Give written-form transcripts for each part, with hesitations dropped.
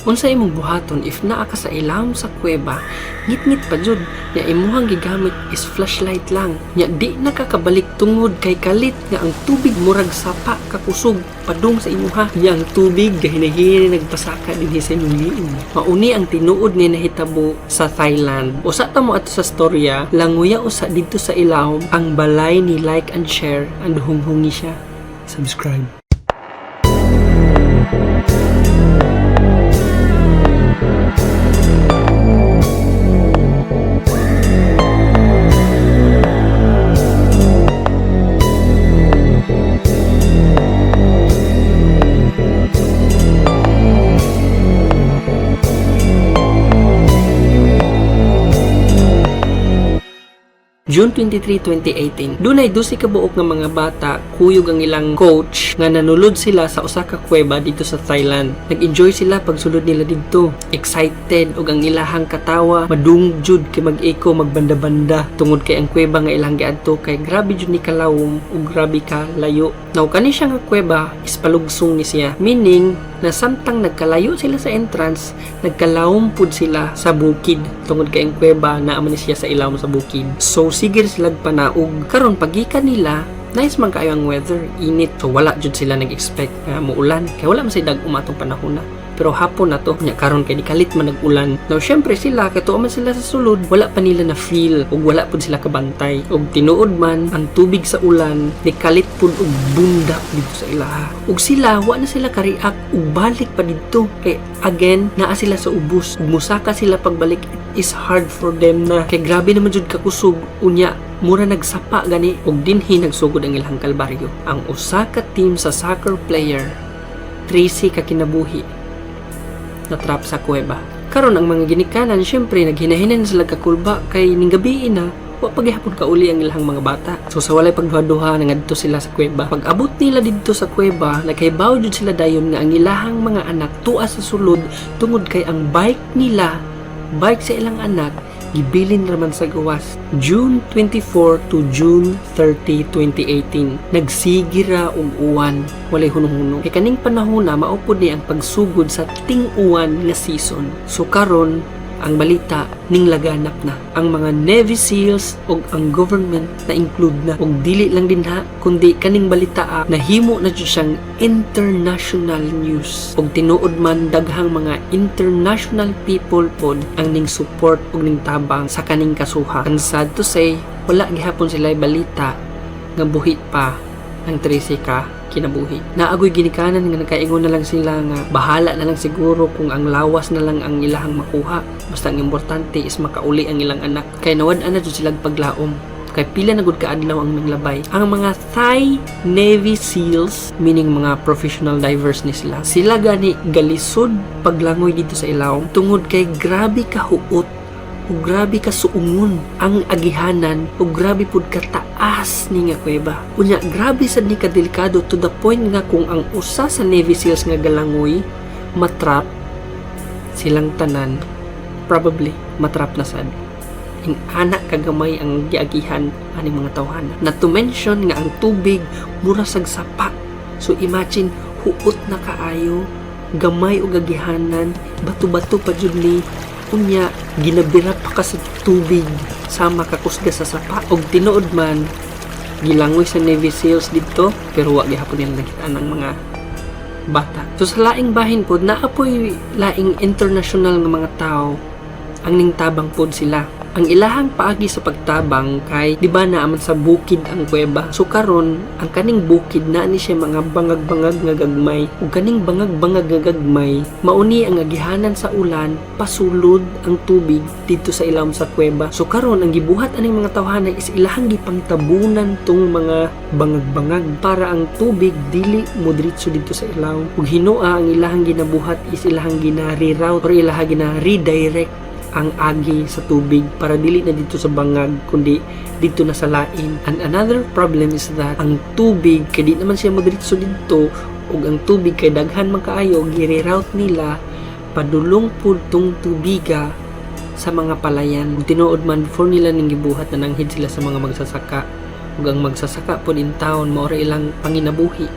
Unsa imong buhaton if naa ka sa ilawom sa kuweba, ngit-ngit pa jud, nya imuhang gigamit is flashlight lang. Nya di nakakabalik tungod kay kalit nga ang tubig murag sapa kakusog padung sa imuha. Nya ang tubig gahinahini nagpasaka dinhi sa imong liin. Mauni ang tinuod ni nahitabo sa Thailand. Usa ta mo ato sa storya, languya usa didto sa ilawom ang balay ni like and share and hunghungi siya. Subscribe. June 23, 2018. Dunay 12 ka buok nga mga bata, kuyog ang ilang coach nga nanulod sila sa usa ka kuweba dito sa Thailand. Nag-enjoy sila pagsulod nila didto. Excited og ang ilahang katawa, madungjud kay mag-eko magbanda-banda tungod kay ang kuweba nga ilang giadto kay grabe jud ni kalawom ug grabe ka layo. Now kani siya nga kuweba is palugsong ni siya. Meaning na samtang nagkalayo sila sa entrance, nagkalawom pud sila sa bukid tungod kay ang kuweba naa man siya sa ilawom sa bukid. So sigir silag panaog. Karon pagikan nila, nice man kaayo ang weather, init. So wala jud sila nag-expect nga muulan kay wala man say dag-um atong panahon na. Pero hapon na to, nya karon kay di kalit man nag-ulan. Now syempre sila katuo man sila sa sulod, wala pa nila na feel ug wala pud sila kabantay. Ug tinuod man ang tubig sa ulan, di kalit pud og bundak dito sa ilaha. Ug sila wa na sila ka-react ug balik pa didto kay again naa sila sa ubos. Ug musaka sila pagbalik, it is hard for them na kay grabe naman jud kakusog unya. Mura nagsapa gani ug dinhi nagsugod ang ilang kalbaryo. Ang usa ka team sa soccer player 13 ka kinabuhi na trap sa kuweba. Karon ang mga ginikanan syempre naghinahinan sila kakulba kay ning gabi na wa paghihapon kauli ang ilang mga bata. So sa walay pagduha-duha nangadto sila sa kuweba. Pag abot nila didto sa kuweba, nagkaibaw jud sila dayon nga ang ilahang mga anak tuwa sa sulod tungod kay ang bike sa ilang anak gibilin raman sa gawas. June 24 to June 30, 2018. Nagsigira og uwan, walay hunong-huno. Kay kaning panahon na maupod ni ang pagsugod sa ting-uwan nga season. So karon ang balita ning laganap na. Ang mga Navy SEALs ug ang government na include na. Ug dili lang din ha, kundi kaning balita nahimo na jud siyang international news. Ug tinuod man daghang mga international people pod ang ning support ug ning tabang sa kaning kasuha. And sad to say, wala gihapon sila balita nga buhi pa ang 13 ka kinabuhi. Naagoy ginikanan nga nakaingon na lang sila nga bahala na lang siguro kung ang lawas na lang ang ilahang makuha. Basta ang importante is makauli ang ilang anak. Kay nawad-an na jud sila paglaom. Kay pila na gud kaadlaw ang minglabay. Ang mga Thai Navy SEALs, meaning mga professional divers ni sila, sila gani galisod paglangoy dito sa ilawom tungod kay grabe ka huot o grabe ka suungon ang agihanan o grabe pud kataas ni nga kuweba. Unya grabe sad ni kadelikado to the point nga kung ang usa sa Navy SEALs nga galangoy matrap, silang tanan probably matrap na sad. Ing anak kagamay ang giagihan aning mga tawhana. Not to mention nga ang tubig mura sag sapa. So imagine huot na kaayo, gamay og agihanan, bato-bato pa jud ni. Unya ginabira pa ka sa tubig sama kakusga sa sapa. Og tinuod man gilangoy sa Navy SEALs dito pero wa gihapon nila nakitaan ang mga bata. So sa laing bahin pod naapoy laing international nga mga tao ang ning tabang pod sila. Ang ilahang paagi sa pagtabang kay di ba naaman sa bukid ang kuweba. So karon ang kaning bukid na ni siya mga bangag-bangag nga gagmay. Ug kaning bangag-bangag nga gagmay mauni ang agihanan sa ulan pasulod ang tubig dito sa ilawom sa kuweba. So karon ang gibuhat aning mga tawhana is ilahang gipangtabunan tong mga bangag-bangag para ang tubig dili mo diretso dito sa ilawom. Ug hinoa ang ilahang ginabuhat is ilahang gina-reroute or ilahang gina-redirect ang agi sa tubig para dili na dito sa bangag kundi dito na sa lain. And another problem is that ang tubig kay di naman siya madiretso dito ug ang tubig kay daghan man kaayo gi-reroute nila padulong pud tong tubiga sa mga palayan. Tinuod man before nila ning gibuhat na nanghid sila sa mga magsasaka ug ang magsasaka pud in town mao ra ilang panginabuhi.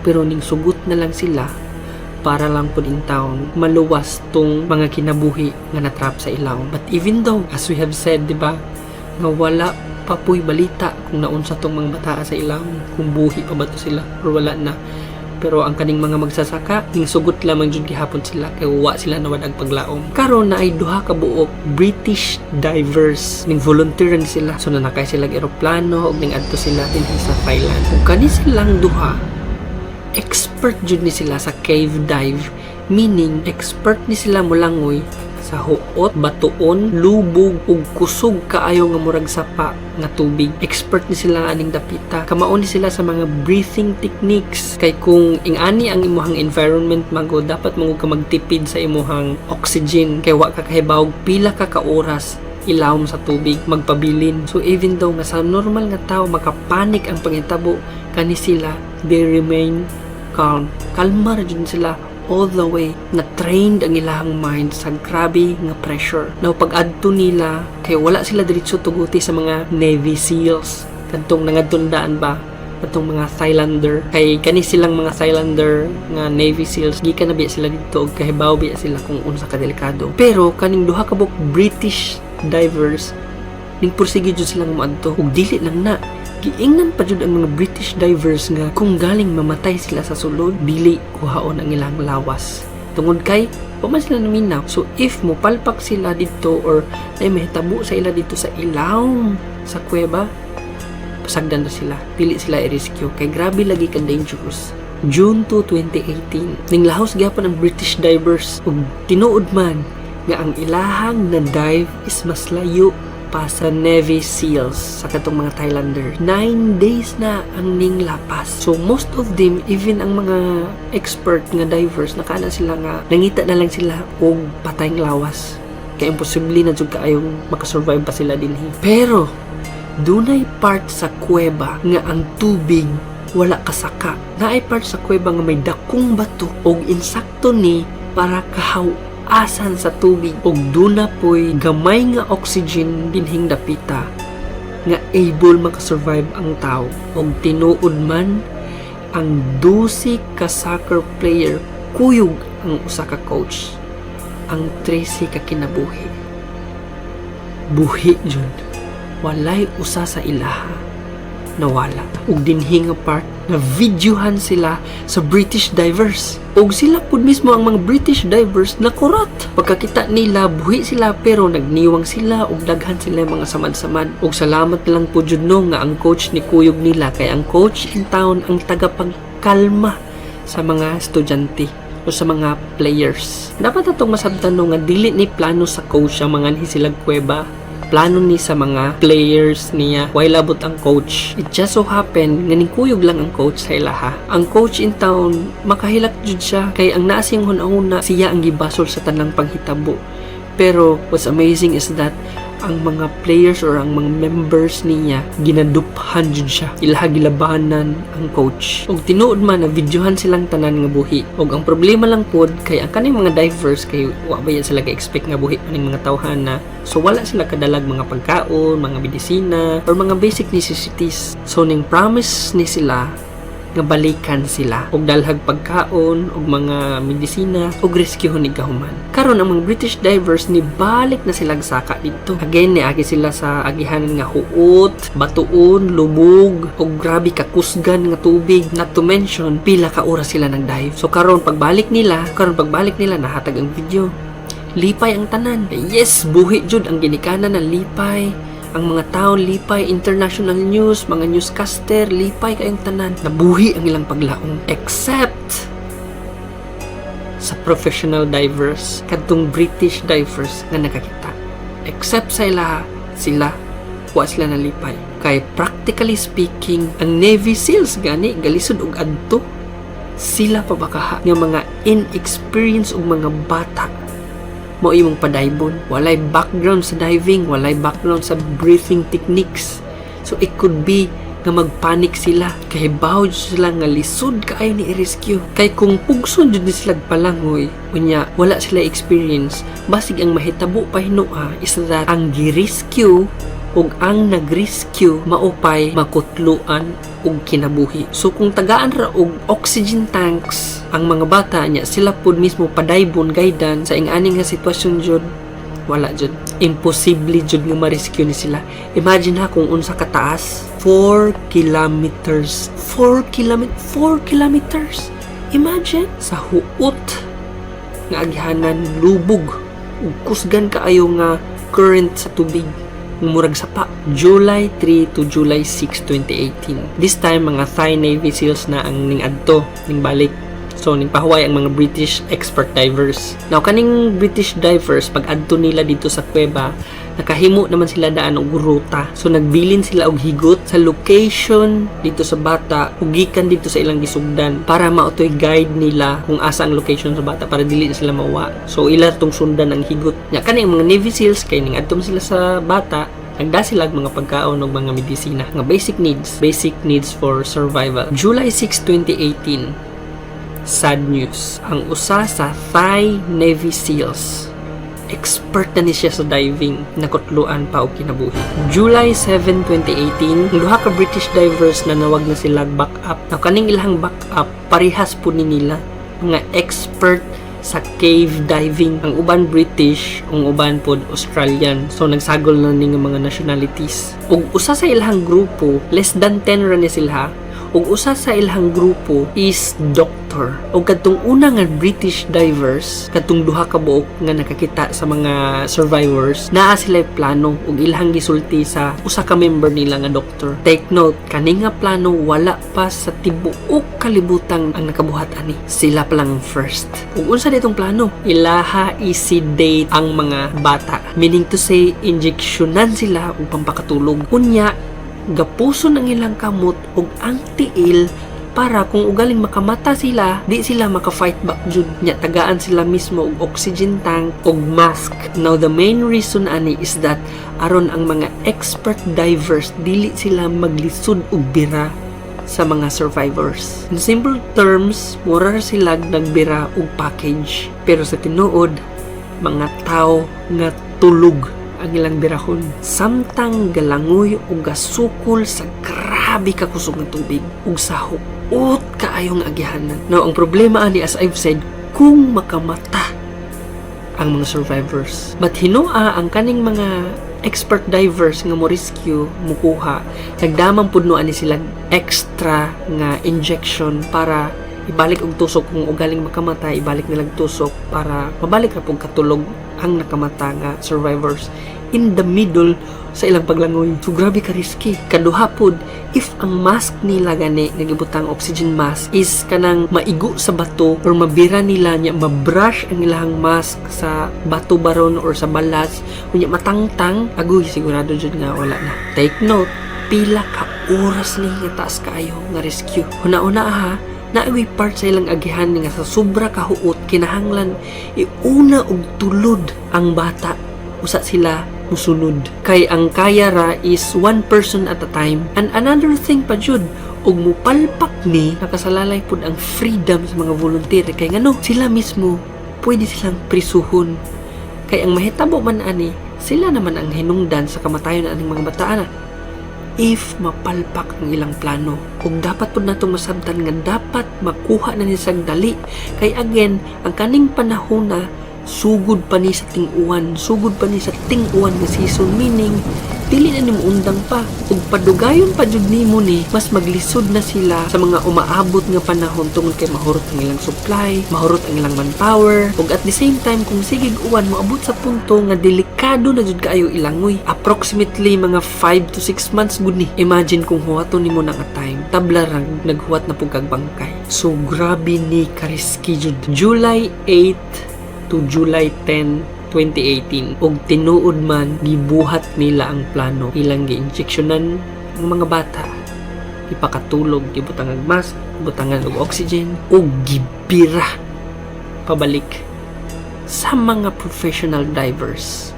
Pero ning sugot na lang sila para lang po in town maluwas tong mga kinabuhi nga natrap sa ilaw. But even though, as we have said, di ba, nga wala pa po'y balita kung naunsa tong mga bata sa ilaw, kung buhi pa ba to sila or wala na. Pero ang kaning mga magsasaka, ning sugot lamang jud gihapon sila kay wa sila nawadag paglaom. Karon na ay duha ka buok British divers ning volunteeran sila. So nanakay sila og eroplano ug ning adto sila dinhi sa Thailand. Ug kani silang duha expert jud ni sila sa cave dive, meaning expert ni sila mulangoy sa huot, batuon, lubog ug kusog kaayo nga murag sapa nga tubig. Expert ni sila aning dapita. Kamao ni sila sa mga breathing techniques. Kay kung ingani ang imuhang environment mago, dapat mo ka magtipid sa imuhang oxygen kay wa ka kahibaw pila ka oras ilawom sa tubig magpabilin. So even though nga sa normal nga tao makapanik ang panghitabo, kani sila they remain calm. Kalma ra jud sila all the way. Na-trained ang ilang mind sa grabe nga pressure. Now, pag-adto nila, kay wala sila diretso tuguti sa mga Navy SEALs. Kadtong nangadtundaan ba? Kadtong mga Thailander. Kay kani silang mga Thailander nga Navy SEALs, gikan na biya sila dito, kahibaw biya sila kung unsa ka delikado. Pero, kaning duha ka buk British divers, ning pursige jud silang moadto. Ug dili lang na, giingnan pa jud ang mga British divers nga kung galing mamatay sila sa sulod, dili kuhaon ang ilang lawas. Tungod kay paman sila naminaw. So if mo palpak sila dito or ay mahitabo sa ila dito sa ilaw sa kuweba, pasagdan na sila. Dili sila i-rescue kay grabe lagi ka dangerous. June 2, 2018, ning lahos gyapon ang British divers ug tinuod man nga ang ilahang na dive is mas layo pa sa Navy SEALs sa katong mga Thailander. 9 days na ang ning lapas. So most of them, even ang mga expert nga divers, nakana sila nga nangita na lang sila og patayng lawas. Kaya imposible na jud kaayong makasurvive pa sila dinhi. Pero dunay part sa kuweba nga ang tubig wala kasaka. Naay part sa kuweba nga may dakong bato og insakto ni para kahaw asan sa tubig ug duna po'y gamay nga oxygen dinhing dapita nga able makasurvive ang tao. Og tinuod man ang 12 ka soccer player, kuyog ang usa ka coach, ang 13 ka kinabuhi. Buhi jud, walay usa sa ilaha nawala. Ug dinhi nga part na videohan sila sa British divers. Og sila pud mismo ang mga British divers na kurat. Pagkakita nila, buhi sila pero nagniwang sila og daghan sila mga samad-samad. Og salamat lang po jud no nga ang coach ni kuyog nila kay ang coach in town ang tagapagkalma sa mga estudyante o sa mga players. Dapat atong masabtan no nga dili ni plano sa coach ang mga hisilag kuweba. Plano ni sa mga players niya while abot ang coach. It just so happen nga kuyog lang ang coach sa ilaha. Ang coach in town makahilak jud siya kay ang naasing hunahuna siya ang gibasol sa tanang panghitabo. Pero what's amazing is that ang mga players or ang mga members niya ginaduphan jud siya. Ilaha gilabanan ang coach. Og tinuod man na videohan silang tanan nga buhi. Og ang problema lang pod kay ang kaning mga divers kay wa ba yan sila ka-expect nga buhi paning mga tawhana. So wala sila kadalag mga pagkaon, mga medisina or mga basic necessities. So ning promise ni sila nga balikan sila og dalhag pagkaon og mga medisina og rescuehon ni gahuman. Karon ang mga British divers ni balik na sila saka dito. Again ni agi sila sa agihanan nga huot, batuon, lubog og grabe ka kusgan nga tubig. Not to mention pila ka oras sila nang dive. So karon pagbalik nila nahatag ang video. Lipay ang tanan. Yes, buhi jud ang ginikanan ng lipay. Ang mga tao lipay, international news, mga newscaster, lipay kayong tanan. Nabuhi ang ilang paglaong. Except sa professional divers, kadtong British divers nga nakakita. Except sa sila, wa sila nalipay. Kay practically speaking, ang Navy SEALs gani, galisod og adto, sila pa bakaha nga mga inexperienced og mga bata mo imong padaybon. Walay background sa diving, walay background sa breathing techniques. So it could be nga magpanik sila kay bawd sila nga lisod kaayo ni i-rescue. Kay kung pugson jud ni sila palangoy, unya wala sila experience, basig ang mahitabo pa hinuha is that ang gi-rescue ug ang nag-rescue maupay makutluan og kinabuhi. So kung tagaan ra og oxygen tanks ang mga bata niya, sila pud mismo padaybon gaydan sa ing-ani nga sitwasyon jud, wala jud, imposible jud nga ma-rescue ni sila. Imagine ha kung unsa ka taas, 4 kilometers. 4 kilometers. Imagine sa huot nga agyanan, lubog ug kusgan kaayo nga current sa tubig, murag sapa. July 3 to July 6, 2018. This time mga Thai Navy SEALs na ang ning-adto, ning balik. So ning pahuway ang mga British expert divers. Now kaning British divers pag adto nila dito sa kuweba, nakahimo naman sila daan og ruta. So nagbilin sila og higot sa location dito sa bata ug gikan dito sa ilang gisugdan para maotoy guide nila kung asa ang location sa bata para dili na sila mawa. So ila tong sundan ang higot. Nya kani mga Navy SEALs kay ning adto sila sa bata, nagda sila mga pagkaon ug mga medisina, nga basic needs for survival. July 6, 2018. Sad news. Ang usa sa Thai Navy SEALs, expert na ni siya sa diving, nakutluan pa og kinabuhi. July 7, 2018, duha ka British divers na nawag na sila back up. Now kaning ilang back up parehas po ni nila mga expert sa cave diving. Ang uban British, ang uban pod Australian. So nagsagol na ni nga mga nationalities. Ug usa sa ilang grupo, less than 10 ra ni sila. Ug usa sa ilang grupo is doctor. Ug kadtong una nga British divers, kadtong duha ka buok nga nakakita sa mga survivors, naa sila plano ug ilang gisulti sa usa ka member nila nga doctor. Take note, kani nga plano wala pa sa tibuok kalibutan ang nakabuhat ani. Sila pa lang first. Ug unsa ditong plano? Ilaha i-sedate ang mga bata. Meaning to say, injeksyonan sila og pampakatulog. Unya gapuson ang ilang kamot ug ang tiil para kung ugaling makamata sila, di sila maka-fight back jud. Nya tagaan sila mismo og oxygen tank ug mask. Now the main reason ani is that aron ang mga expert divers dili sila maglisod og bira sa mga survivors. In simple terms, mura sila nagbira og package, pero sa tinuod mga tao nga tulog ang ilang birahon. Samtang galangoy o gasukol sa grabe ka kusog ng tubig ug sa huot kaayong agyahanan. Now, ang problema ani, as I've said, kung makamata ang mga survivors. But hinoa ang kaning mga expert divers nga mo rescue, mukuha, nagdamang pudno ani sila extra nga injection para ibalik og tusok. Kung ugaling makamatay, ibalik nilang tusok para mabalik ra pug katulog ang nakamata nga survivors in the middle sa ilang paglangoy. So grabe ka risky. Kaduha pod, if ang mask nila gani nagibutang oxygen mask is kanang maigo sa bato or mabira nila nya, mabrush ang ilang mask sa bato baron or sa balas, unya matangtang, agoy sigurado jud nga wala na. Take note, pila ka oras ni nga taas kaayo nga rescue. Una-una ha, naaway part sa ilang agihan nga sa sobra kahuot, kinahanglan iuna og tulod ang bata usa sila musunod. Kay ang kaya ra is one person at a time. And another thing pa jud, og mupalpak ni, nakasalalay pud ang freedom sa mga volunteer. Kay ngano, sila mismo pwede silang prisuhon. Kay ang mahitabo man ani, sila naman ang hinungdan sa kamatayon aning mga bataan. If mapalpak ang ilang plano, ug dapat pud natong masabtan nga dapat makuha na ni sang dali. Kay again, ang kaning panahon na sugod pa ni sa ting-uwan, sugod pa ni sa ting-uwan nga season, meaning dili na nimo undang pa ug padugayon pa jud nimo ni mas maglisod na sila sa mga umaabot nga panahon tungod kay mahurot ang ilang supply, mahurot ang ilang manpower, ug at the same time kung sigig uwan moabot sa punto nga delikado na jud kaayo ilangoy, approximately mga 5 to 6 months gud ni. Imagine kung huwaton nimo na nga time, tabla ra naghuwat na pug kag bangkay. So grabe ni ka-risky jud. July 8 to July 10, 2018. Og tinuod man, gibuhat nila ang plano. Ilang gi-injeksyonan ang mga bata. Ipakatulog, gibutangan mask, gibutangan og oxygen, og gibira pabalik sa mga professional divers.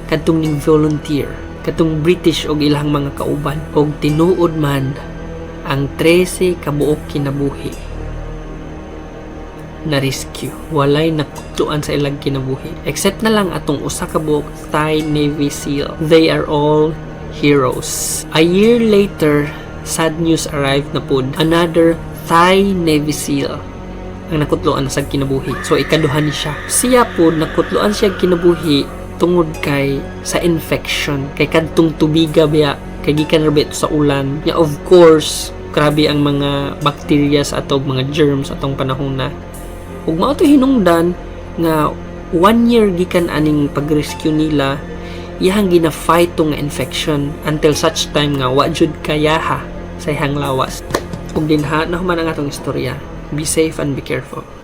Kadtong ning volunteer, kadtong British og ilang mga kauban. Og tinuod man, ang 13 kabuok kinabuhi na rescue. Walay nakutluan sa ilang kinabuhi. Except na lang atong usa ka buok Thai Navy SEAL. They are all heroes. A year later, sad news arrived na pod. Another Thai Navy SEAL ang nakutloan sa kinabuhi. So ikaduha ni siya. Siya pod nakutloan siya kinabuhi tungod kay sa infection. Kay kadtong tubiga biya kay gikan ra ito sa ulan. Ya of course, grabe ang mga bacteria sa atong mga germs atong panahon na. Ug mao to hinungdan nga 1 year gikan aning pag-rescue nila, iyang gina-fight tong infection until such time nga wa jud kayaha sa ihang lawas. Ug dinha na human ang atong istorya. Be safe and be careful.